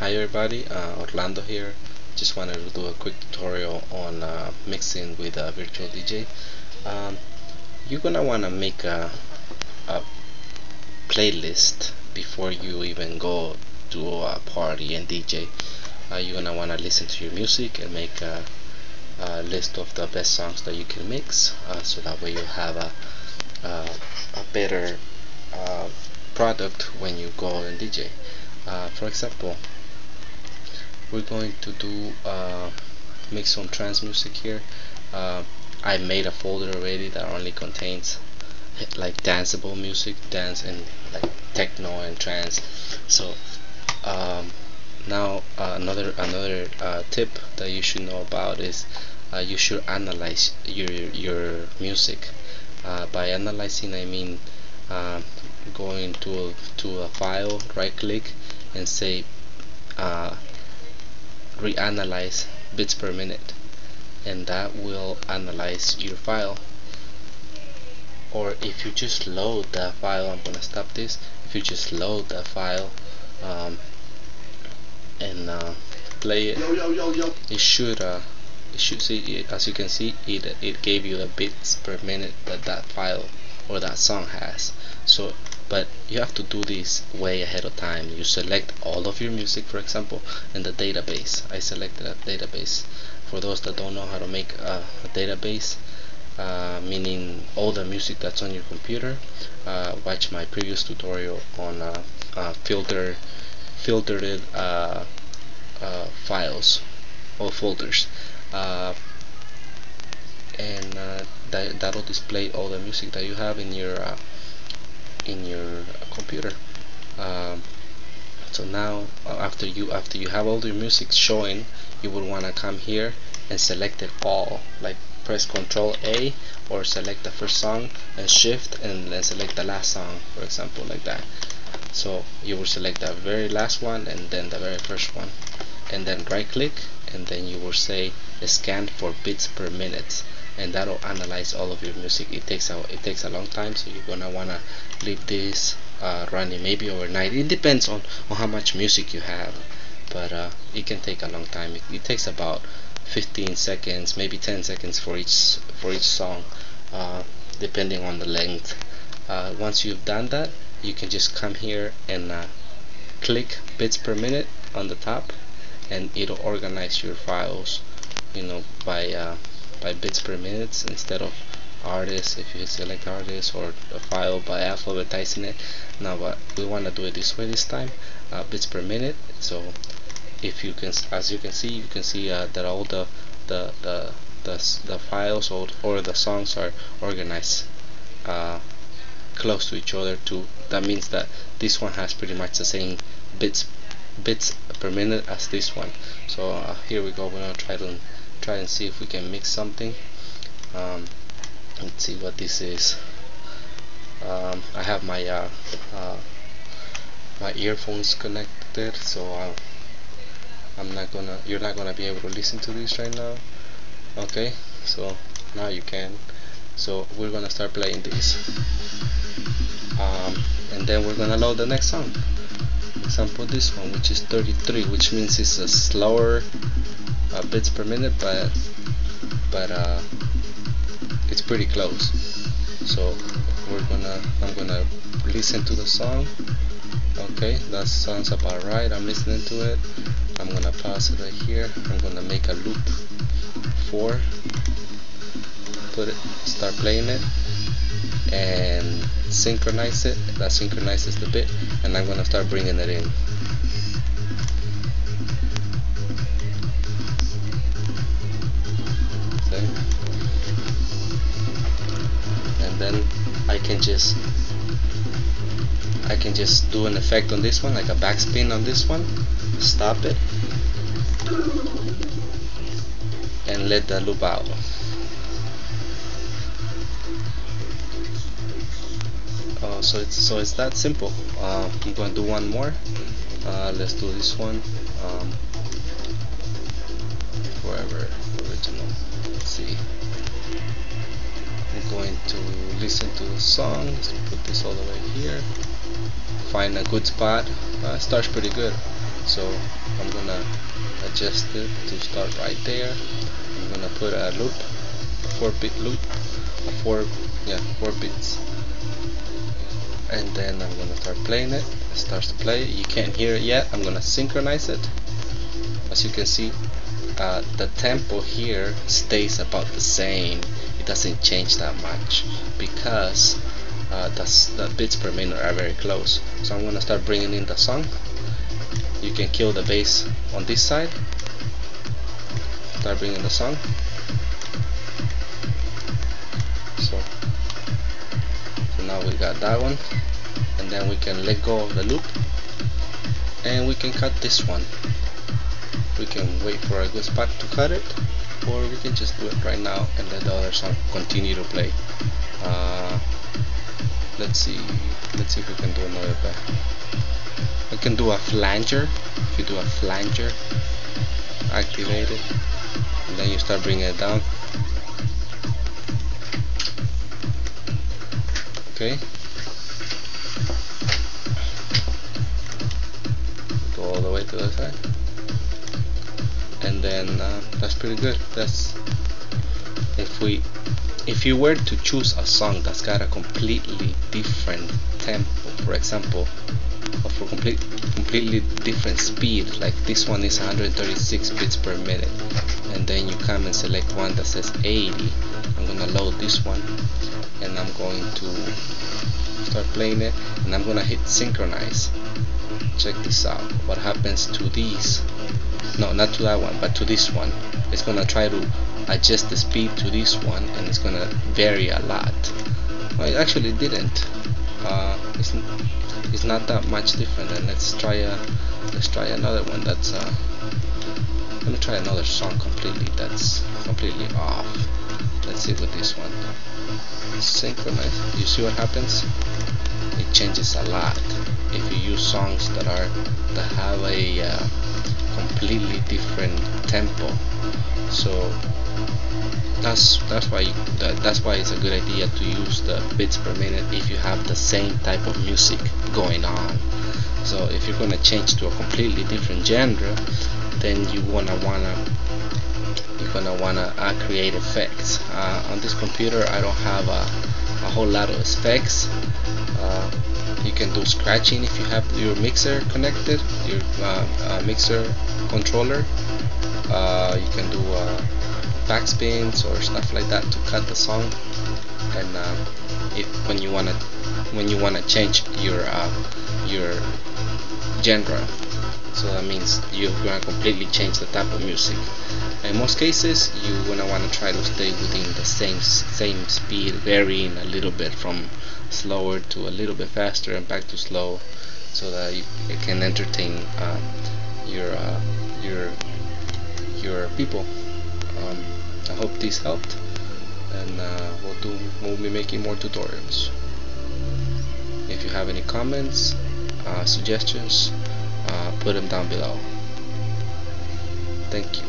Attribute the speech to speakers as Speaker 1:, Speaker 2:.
Speaker 1: Hi everybody, Orlando here. Just wanted to do a quick tutorial on mixing with a virtual DJ. Um, you're gonna wanna make a playlist before you even go to a party and DJ. You're gonna wanna listen to your music and make a list of the best songs that you can mix, so that way you'll have a better product when you go and DJ. For example, we're going to do make some trance music here. I made a folder already that only contains like danceable music, dance and like techno and trance. So now another tip that you should know about is you should analyze your music. By analyzing, I mean going to a file, right click, and say reanalyze bits per minute, and that will analyze your file. Or if you just load the file, I'm gonna stop this. If you just load the file and play it, it should see, as you can see, it gave you the bits per minute that file or that song has. So but you have to do this way ahead of time. You select all of your music, for example, in the database. I selected a database. For those that don't know how to make a database, meaning all the music that's on your computer, watch my previous tutorial on filtered files or folders, and that'll display all the music that you have in your computer. So now after you have all your music showing, you would want to come here and select it all, like press Ctrl A, or select the first song and shift and then select the last song, for example, like that. So you will select the very last one and then the very first one, and then right click, and then you will say scan for bits per minute, and that'll analyze all of your music. It takes a long time, so you're gonna wanna leave this running maybe overnight. It depends on how much music you have, but it can take a long time. It takes about 15 seconds, maybe 10 seconds for each song, depending on the length. Once you've done that, you can just come here and click bits per minute on the top, and it'll organize your files, by bits per minute instead of artists. If you select artists, or a file by alphabetizing it. Now we want to do it this way this time, bits per minute. So if you can, as you can see, that all the files or the songs are organized close to each other too. That means that this one has pretty much the same bits per minute as this one. So here we go. We're gonna try and see if we can mix something. Let's see what this is. I have my my earphones connected, so you're not gonna be able to listen to this right now. Okay, so now you can. So we're gonna start playing this, and then we're gonna load the next song. For example, this one, which is 33, which means it's a slower bits per minute, but it's pretty close. So I'm gonna listen to the song. Okay, that sounds about right. I'm listening to it. I'm gonna pause it right here. I'm gonna make a loop 4, start playing it, and synchronize it. That synchronizes the bit, and I'm gonna start bringing it in. Okay. And then I can just do an effect on this one, like a backspin on this one, stop it, and let that loop out. So it's that simple. I'm going to do one more. Let's do this one. Forever original. Let's see. I'm going to listen to the song. Let's put this all the way here. Find a good spot. Starts pretty good. So I'm gonna adjust it to start right there. I'm gonna put a loop, a 4-bit loop, a 4 bits, and then I'm gonna start playing it. It starts to play. You can't hear it yet. I'm gonna synchronize it. As you can see, the tempo here stays about the same. It doesn't change that much because the bits per minute are very close. So I'm gonna start bringing in the song. You can kill the bass on this side. Start bringing the song. So now we got that one, and then we can let go of the loop, and we can cut this one. We can wait for a good spot to cut it, or we can just do it right now and let the other song continue to play. Let's see if we can do another bit. We can do a flanger. If you do a flanger, activate it, and then you start bringing it down. Okay. Go all the way to the side, and then that's pretty good. That's if you were to choose a song that's got a completely different tempo, for example, or for completely different speed, like this one is 136 bits per minute, and then you come and select one that says 80. I'm gonna load this one, and I'm going to start playing it, and I'm gonna hit synchronize. Check this out. What happens to these? No, not to that one, but to this one. It's gonna try to adjust the speed to this one, and it's gonna vary a lot. Well, it actually didn't. It's not that much different. And let's try another one. That's let me try another song completely. That's completely off. Let's see with this one. Synchronize. You see what happens? It changes a lot if you use songs that have a completely different tempo. So that's why it's a good idea to use the bits per minute if you have the same type of music going on. So if you're gonna change to a completely different genre, then you're gonna wanna create effects. On this computer I don't have a whole lot of effects. You can do scratching if you have your mixer connected, your mixer controller. You can do backspins or stuff like that to cut the song. And when you wanna change your genre, so that means you're gonna completely change the type of music. In most cases, you're gonna wanna try to stay within the same speed, varying a little bit from slower to a little bit faster and back to slow, so that it can entertain your people. I hope this helped, and we'll be making more tutorials. If you have any comments, suggestions, put them down below. Thank you.